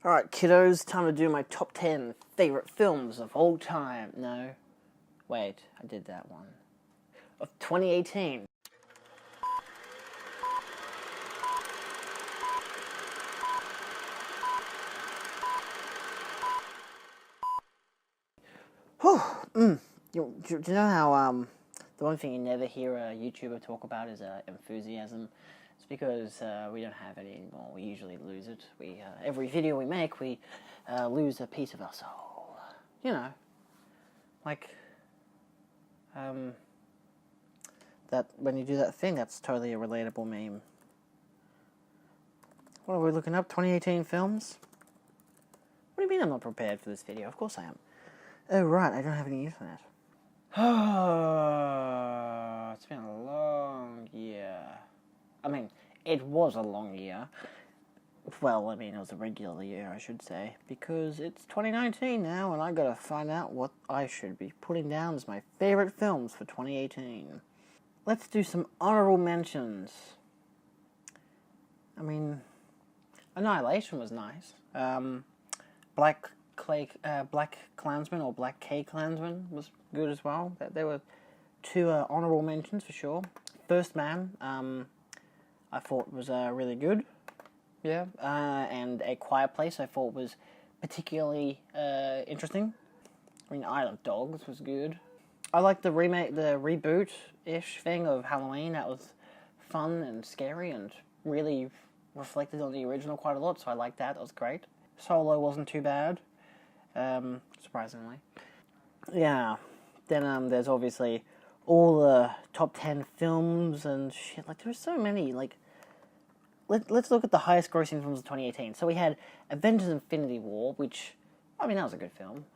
Alright, kiddos, time to do my top 10 favourite films of all time. No. Wait, I did that one. Of 2018. Whew. Do you know how, the one thing you never hear a YouTuber talk about is enthusiasm? It's because we don't have it anymore. We usually lose it. Every video we make, we lose a piece of our soul. You know, like, that when you do that thing, that's totally a relatable meme. What are we looking up? 2018 films? What do you mean I'm not prepared for this video? Of course I am. Oh, right, I don't have any internet. It's been a long year. I mean, it was a long year. Well, I mean, it was a regular year, I should say, because it's 2019 now, and I gotta find out what I should be putting down as my favorite films for 2018. Let's do some honorable mentions. I mean, Annihilation was nice. Black Klansman or Black K Klansman was good as well. There were two honorable mentions for sure. First Man, I thought was really good. Yeah, and A Quiet Place I thought was particularly interesting. I mean, Isle of Dogs was good. I liked the reboot-ish thing of Halloween. That was fun and scary and really reflected on the original quite a lot, so I liked that. That was great. Solo wasn't too bad, surprisingly. Yeah, then there's obviously all the top 10 films and shit. Like, there's so many, like... Let's look at the highest grossing films of 2018. So we had Avengers Infinity War, which, I mean, that was a good film.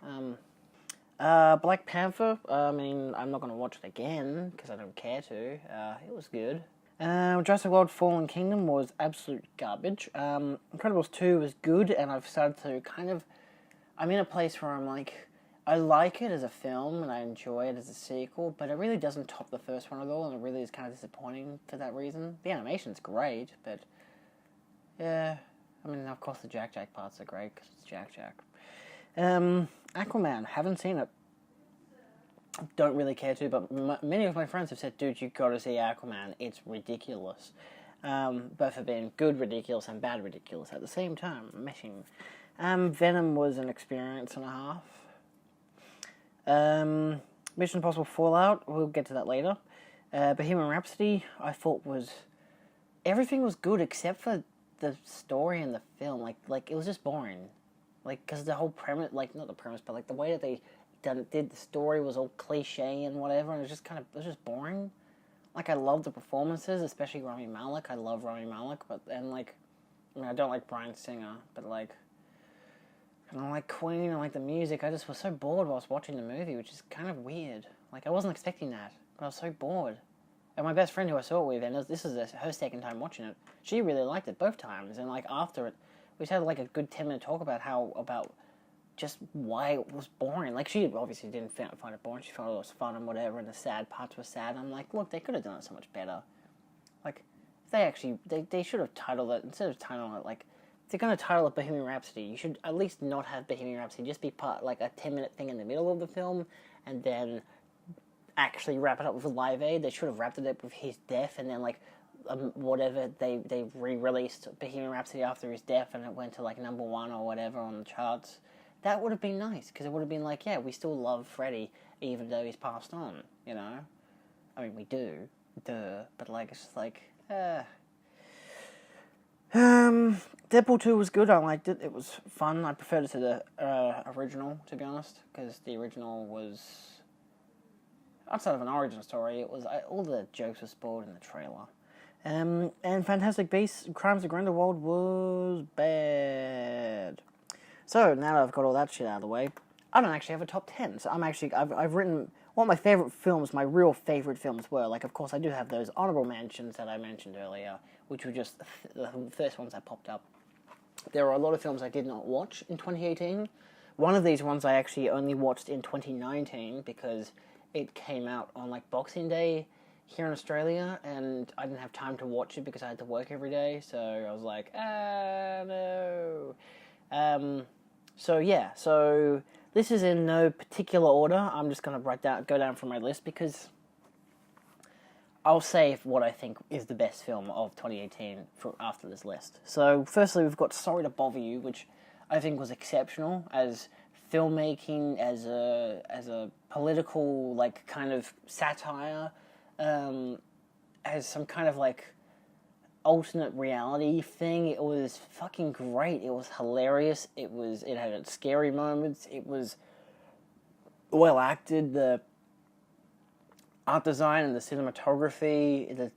Black Panther, I mean, I'm not going to watch it again, because I don't care to. It was good. Jurassic World Fallen Kingdom was absolute garbage. Incredibles 2 was good, and I've started to kind of... I'm in a place where I'm like, I like it as a film, and I enjoy it as a sequel, but it really doesn't top the first one at all, and it really is kind of disappointing for that reason. The animation's great, but... yeah, I mean, of course the Jack Jack parts are great, because it's Jack Jack. Aquaman, haven't seen it. Don't really care to, but many of my friends have said, dude, you gotta see Aquaman, it's ridiculous. Both for being good ridiculous and bad ridiculous at the same time, meshing. Venom was an experience and a half. Mission Impossible Fallout, we'll get to that later. Bohemian Rhapsody, I thought was... everything was good except for the story and the film. Like it was just boring. Like, because the whole premise, like, not the premise, but like the way that they did the story was all cliche and whatever, and it was just kind of, it was just boring. Like, I love the performances, especially Rami Malek. I love Rami Malek, but, and like, I mean, I don't like Bryan Singer, but like, and I like Queen, I like the music. I just was so bored while I was watching the movie, which is kind of weird. Like, I wasn't expecting that, but I was so bored. And my best friend who I saw it with, and this is her second time watching it, she really liked it both times, and like, after it, we just had like a good 10-minute talk about just why it was boring. Like, she obviously didn't find it boring, she thought it was fun and whatever, and the sad parts were sad, and I'm like, look, they could have done it so much better. Like, they should have titled it, instead of titling it, like, if they're going to title it Bohemian Rhapsody, you should at least not have Bohemian Rhapsody just be part, like, a 10-minute thing in the middle of the film, and then actually wrap it up with Live Aid. They should have wrapped it up with his death, and then, like, whatever, they re-released Bohemian Rhapsody after his death, and it went to, like, number 1 or whatever on the charts. That would have been nice, because it would have been like, yeah, we still love Freddie, even though he's passed on, you know? I mean, we do, duh, but, like, it's just like, Deadpool 2 was good, I liked it, it was fun. I preferred it to the original, to be honest, because the original was, outside of an origin story, it was, all the jokes were spoiled in the trailer. And Fantastic Beasts, Crimes of Grindelwald was bad. So, now that I've got all that shit out of the way, I don't actually have a top 10. So I've written what my favourite films, my real favourite films were. Like, of course, I do have those honourable mentions that I mentioned earlier, which were just the first ones that popped up. There are a lot of films I did not watch in 2018. One of these ones I actually only watched in 2019 because it came out on, like, Boxing Day here in Australia, and I didn't have time to watch it because I had to work every day, so I was like, no. So yeah, so this is in no particular order. I'm just gonna go down from my list because I'll say what I think is the best film of 2018 after this list. So firstly, we've got Sorry to Bother You, which I think was exceptional as filmmaking, as a political like kind of satire, as some kind of like alternate reality thing. It was fucking great. It was hilarious. It had its scary moments. It was well acted. The art design and the cinematography,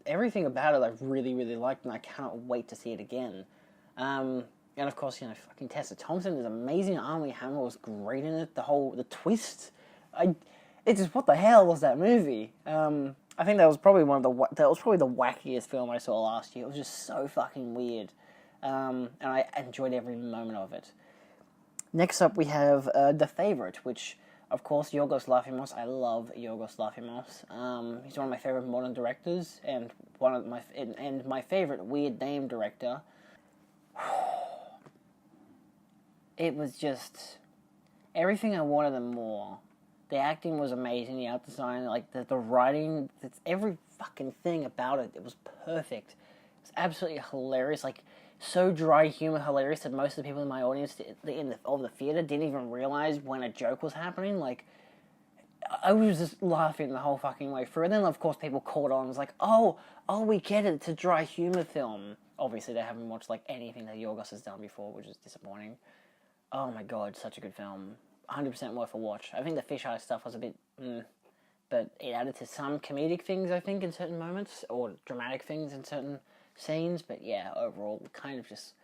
everything about it I really, really liked, and I cannot wait to see it again. And of course, fucking Tessa Thompson is amazing. Armie Hammer was great in it. The twist, it's just, what the hell was that movie? I think that was probably the wackiest film I saw last year. It was just so fucking weird, and I enjoyed every moment of it. Next up, we have The Favourite, which, of course, Yorgos Lanthimos. I love Yorgos Lanthimos. He's one of my favorite modern directors, and my favorite weird name director. It was just everything I wanted and more. The acting was amazing, the art design, like the writing, every fucking thing about it. It was perfect. It was absolutely hilarious, like so dry humor, hilarious that most of the people in my audience of the theater didn't even realize when a joke was happening. Like, I was just laughing the whole fucking way through. And then, of course, people caught on and was like, oh, we get it. It's a dry humor film. Obviously, they haven't watched like anything that Yorgos has done before, which is disappointing. Oh my god, such a good film. 100% worth a watch. I think the fisheye stuff was a bit, but it added to some comedic things, I think, in certain moments, or dramatic things in certain scenes. But yeah, overall, kind of just,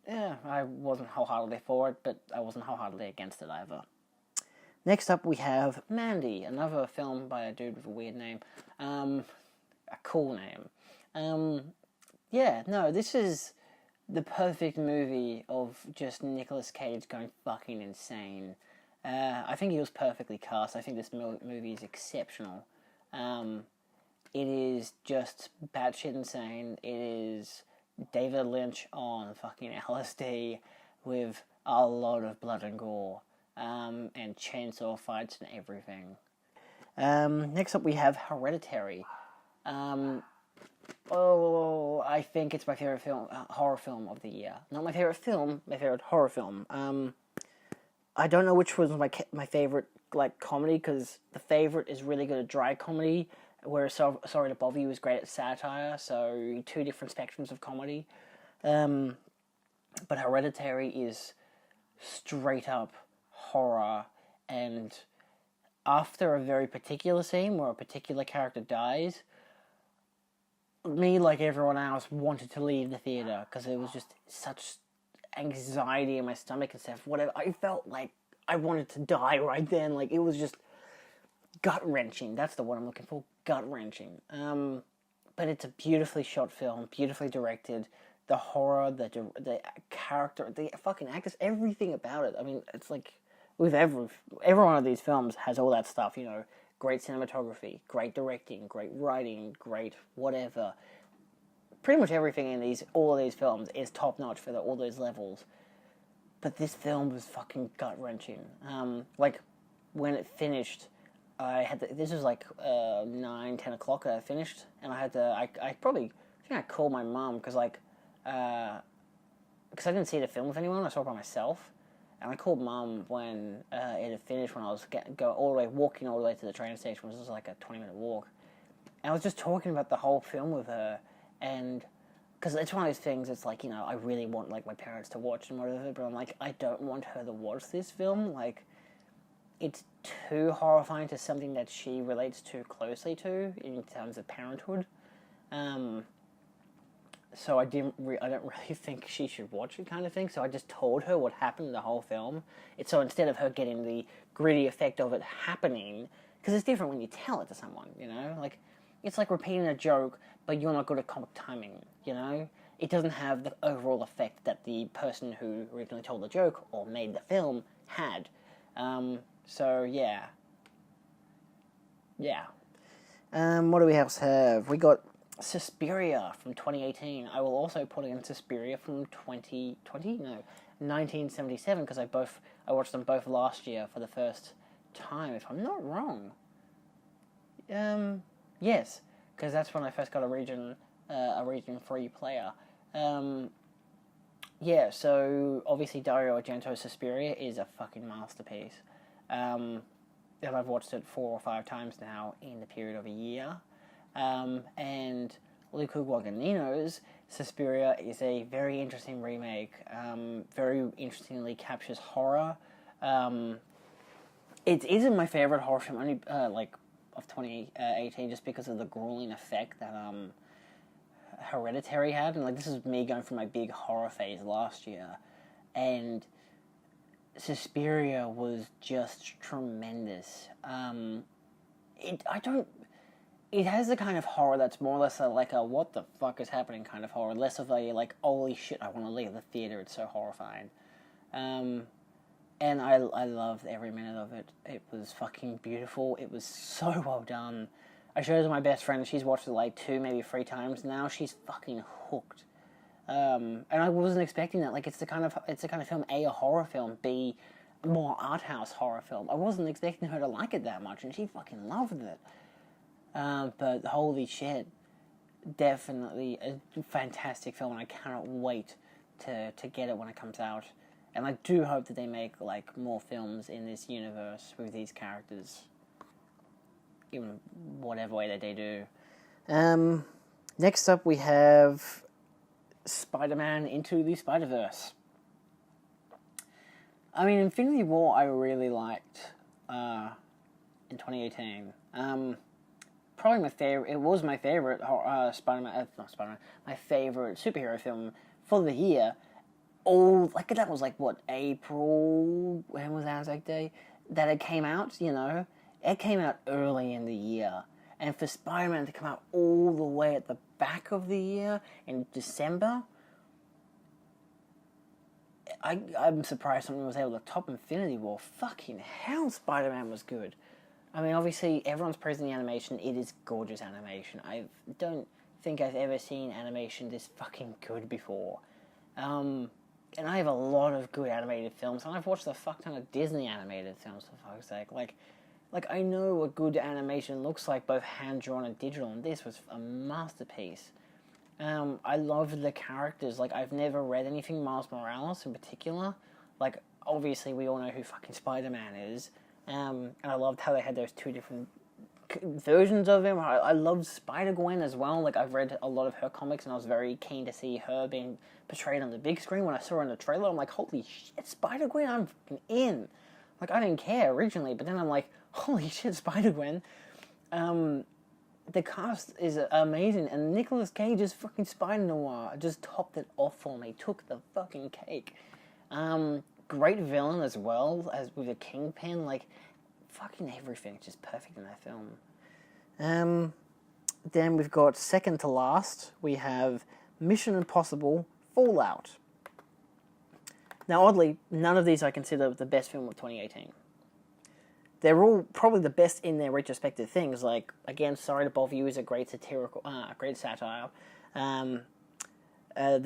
I wasn't wholeheartedly for it, but I wasn't wholeheartedly against it either. Next up, we have Mandy, another film by a dude with a weird name, a cool name. This is the perfect movie of just Nicolas Cage going fucking insane. I think he was perfectly cast. I think this movie is exceptional. It is just batshit insane. It is David Lynch on fucking LSD with a lot of blood and gore, and chainsaw fights and everything. Next up we have Hereditary. I think it's my favorite horror film of the year. Not my favorite film, my favorite horror film. I don't know which was my favorite comedy, because The Favourite is really good at dry comedy, whereas Sorry to Bother You is great at satire. So two different spectrums of comedy. But Hereditary is straight up horror, and after a very particular scene where a particular character dies, me, like everyone else, wanted to leave the theater because it was just such anxiety in my stomach and stuff. Whatever, I felt like I wanted to die right then. Like, it was just gut-wrenching. That's the word I'm looking for. Gut-wrenching. But it's a beautifully shot film, beautifully directed. The horror, the character, the fucking actors, everything about it. I mean, it's like with every one of these films has all that stuff. Great cinematography, great directing, great writing, great whatever. Pretty much everything in all of these films is top notch for all those levels. But this film was fucking gut wrenching. When it finished, this was like 9-10 o'clock that I finished, and I think I called my mum because I didn't see the film with anyone. I saw it by myself. And I called Mum when it had finished, when I was walking all the way to the train station, which was like a 20-minute walk. And I was just talking about the whole film with her, and because it's one of those things, it's like, I really want my parents to watch and whatever, but I'm like, I don't want her to watch this film. Like, it's too horrifying to something that she relates too closely to in terms of parenthood. So I don't really think she should watch it, kind of thing. So I just told her what happened in the whole film. So instead of her getting the gritty effect of it happening, because it's different when you tell it to someone, it's like repeating a joke, but you're not good at comic timing, It doesn't have the overall effect that the person who originally told the joke or made the film had. So yeah. What do we else have? We got Suspiria from 2018. I will also put in Suspiria from 2020. No, 1977, because I watched them both last year for the first time, if I'm not wrong. Yes, because that's when I first got a region 3 player. Yeah, so obviously Dario Argento's Suspiria is a fucking masterpiece. And I've watched it 4 or 5 times now in the period of a year. And Luca Guadagnino's Suspiria is a very interesting remake. Very interestingly captures horror. It isn't my favorite horror film, only of 2018, just because of the grueling effect that Hereditary had. And this is me going through my big horror phase last year, and Suspiria was just tremendous. It has the kind of horror that's more or less a what the fuck is happening kind of horror, less of a holy shit, I want to leave the theater, it's so horrifying. And I loved every minute of it. It was fucking beautiful. It was so well done. I showed it to my best friend. She's watched it 2, maybe 3 times now. She's fucking hooked. And I wasn't expecting that. It's the kind of film, A, a horror film, B, more art house horror film. I wasn't expecting her to like it that much, and she fucking loved it. But holy shit, definitely a fantastic film, and I cannot wait to get it when it comes out. And I do hope that they make more films in this universe with these characters, in whatever way that they do. Next up we have Spider-Man Into the Spider-Verse. I mean, Infinity War I really liked in 2018. Probably my favorite. It was my favorite Spider-Man. Not Spider-Man. My favorite superhero film for the year. That was April. When was Anzac Day? That it came out. It came out early in the year, and for Spider-Man to come out all the way at the back of the year in December, I'm surprised something was able to top Infinity War. Fucking hell, Spider-Man was good. I mean, obviously, everyone's praising the animation. It is gorgeous animation. I don't think I've ever seen animation this fucking good before. And I have a lot of good animated films, and I've watched a fuck ton of Disney animated films, for fuck's sake. I know what good animation looks like, both hand-drawn and digital, and this was a masterpiece. I loved the characters. I've never read anything Miles Morales in particular. Obviously, we all know who fucking Spider-Man is. And I loved how they had those 2 different versions of him. I loved Spider-Gwen as well. I've read a lot of her comics, and I was very keen to see her being portrayed on the big screen. When I saw her in the trailer, I'm like, holy shit, Spider-Gwen, I'm fucking in. I didn't care originally, but then I'm like, holy shit, Spider-Gwen. The cast is amazing, and Nicolas Cage's fucking Spider-Noir just topped it off for me. Took the fucking cake. Great villain as well, as with a Kingpin. Fucking everything's just perfect in that film. Then we've got second to last, we have Mission Impossible Fallout. Now, oddly, none of these I consider the best film of 2018. They're all probably the best in their retrospective things. Again, Sorry to Bother You is a great great satire. The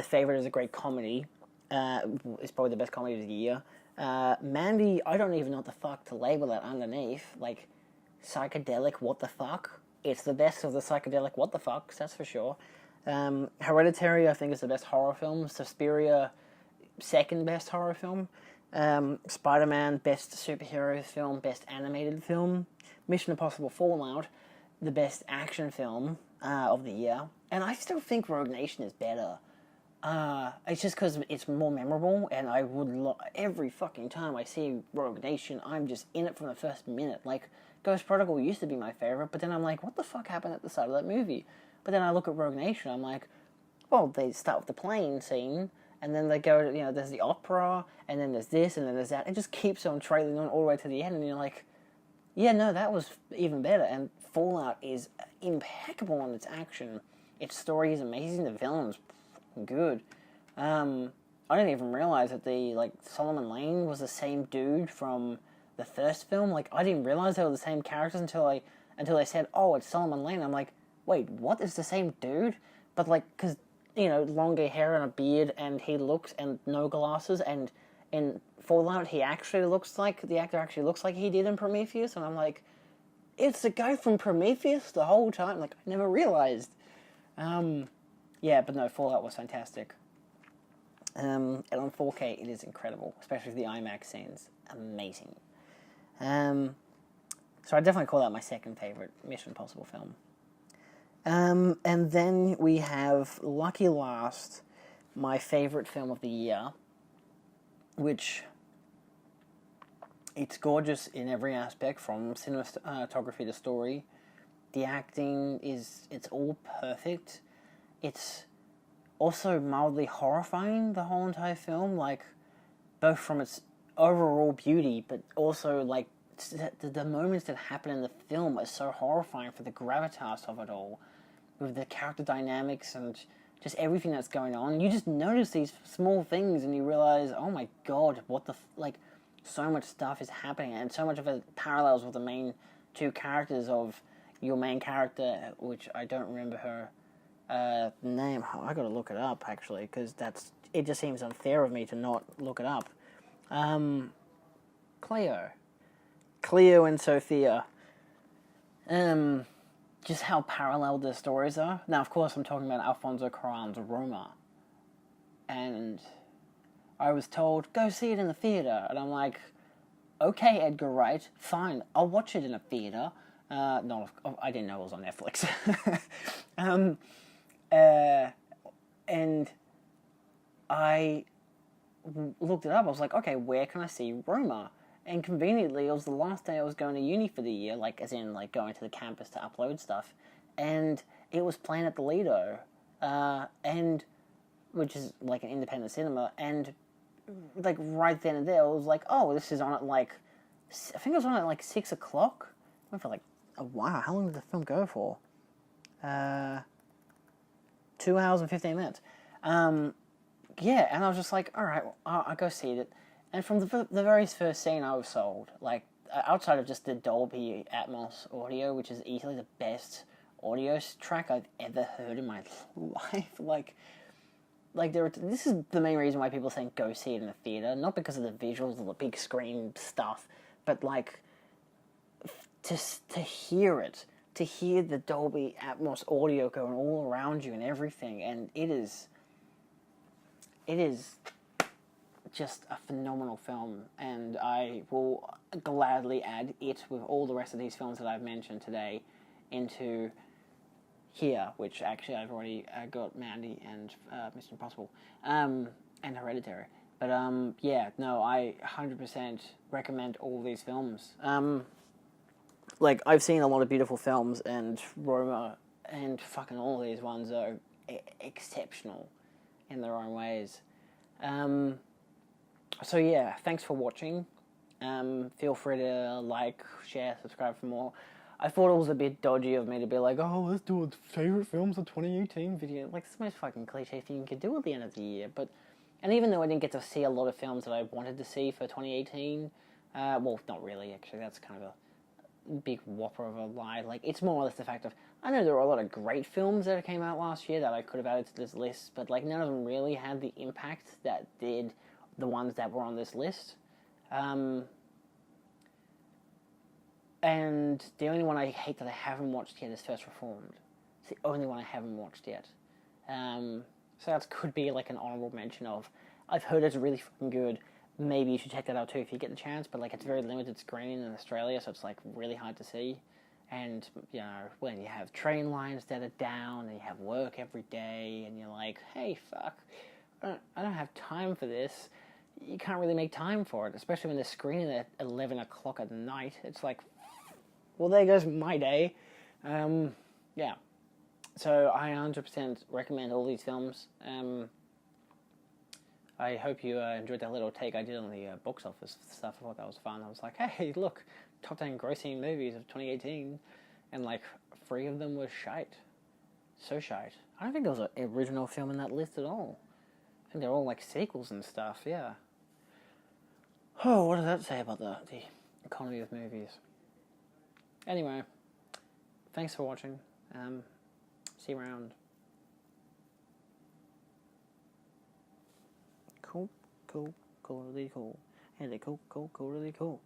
Favourite is a great comedy. It's probably the best comedy of the year. Mandy, I don't even know what the fuck to label it underneath. Psychedelic what the fuck. It's the best of the psychedelic what the fucks, that's for sure. Hereditary, I think, is the best horror film. Suspiria, second best horror film. Spider-Man, best superhero film, best animated film. Mission Impossible Fallout, the best action film of the year. And I still think Rogue Nation is better. It's just because it's more memorable, and I would every fucking time I see Rogue Nation, I'm just in it from the first minute. Ghost Protocol used to be my favorite, but then I'm like, what the fuck happened at the start of that movie? But then I look at Rogue Nation, I'm like, well, they start with the plane scene, and then they go, there's the opera, and then there's this, and then there's that. It just keeps on trailing on all the way to the end, and you're like, yeah, no, that was even better. And Fallout is impeccable on its action. Its story is amazing. The villain's good. I didn't even realize that Solomon Lane was the same dude from the first film. I didn't realize they were the same characters until they said, oh, it's Solomon Lane. I'm like, wait, what? It's the same dude? But because longer hair and a beard, and he looks, and no glasses, and in Fallout, the actor actually looks like he did in Prometheus, and I'm like, it's the guy from Prometheus the whole time. Like, I never realized. Yeah, but no, Fallout was fantastic. And on 4K, it is incredible, especially the IMAX scenes. Amazing. So I definitely call that my second favorite Mission Impossible film. And then we have, lucky last, my favorite film of the year, which it's gorgeous in every aspect, from cinematography to story. The acting it's all perfect. It's also mildly horrifying, the whole entire film, like, both from its overall beauty, but also, like, the moments that happen in the film are so horrifying for the gravitas of it all, with the character dynamics and just everything that's going on. You just notice these small things and you realize, oh my god, so much stuff is happening, and so much of it parallels with the main two characters of your main character, which I don't remember her name. Oh, I gotta look it up, actually, because it just seems unfair of me to not look it up. Cleo and Sophia. Just how parallel their stories are. Now, of course, I'm talking about Alfonso Cuarón's Roma. And I was told, go see it in the theatre. And I'm like, okay, Edgar Wright, fine, I'll watch it in a theatre. I didn't know it was on Netflix. And I looked it up. I was like, okay, where can I see Roma? And conveniently, it was the last day I was going to uni for the year, like, as in, like, going to the campus to upload stuff. And it was playing at the Lido, which is, like, an independent cinema. And, like, right then and there, I was like, oh, this is on at, like, I think it was on at, like, 6 o'clock. Went for, like, a while. How long did the film go for? 2 hours and 15 minutes. Yeah, and I was just like, alright, I'll go see it. And from the very first scene, I was sold. Like, outside of just the Dolby Atmos audio, which is easily the best audio track I've ever heard in my life. This is the main reason why people think go see it in a theater. Not because of the visuals or the big screen stuff, but, like, to hear it. To hear the Dolby Atmos audio going all around you and everything. And it is just a phenomenal film, and I will gladly add it with all the rest of these films that I've mentioned today into here, which actually I've already got Mandy and Mission Impossible, and Hereditary. But yeah, no, I 100% recommend all these films. Like, I've seen a lot of beautiful films, and Roma and fucking all of these ones are exceptional in their own ways. So yeah, thanks for watching. Feel free to like, share, subscribe for more. I thought it was a bit dodgy of me to be like, oh, let's do a favourite films of 2018 video. Like, it's the most fucking cliche thing you could do at the end of the year. And even though I didn't get to see a lot of films that I wanted to see for 2018, well, not really, actually, that's kind of a big whopper of a lie. Like, it's more or less the fact of, I know there were a lot of great films that came out last year that I could have added to this list, but, like, none of them really had the impact that did the ones that were on this list. And the only one I hate that I haven't watched yet is First Reformed. It's the only one I haven't watched yet. So that could be like an honorable mention of, I've heard it's really fucking good. Maybe you should check that out too if you get the chance, but, like, it's very limited screening in Australia, so it's, like, really hard to see. And, you know, when you have train lines that are down, and you have work every day, and you're like, hey, fuck, I don't have time for this. You can't really make time for it, especially when they're screening at 11 o'clock at night. It's like, well, there goes my day. Yeah. So I 100% recommend all these films. I hope you enjoyed that little take I did on the box office stuff. I thought that was fun. I was like, hey, look, top 10 grossing movies of 2018. And, like, 3 of them were shite. So shite. I don't think there was an original film in that list at all. I think they're all, like, sequels and stuff, yeah. Oh, what does that say about the economy of movies? Anyway, thanks for watching. See you around. Cool. cool, really cool. And they cool, really cool.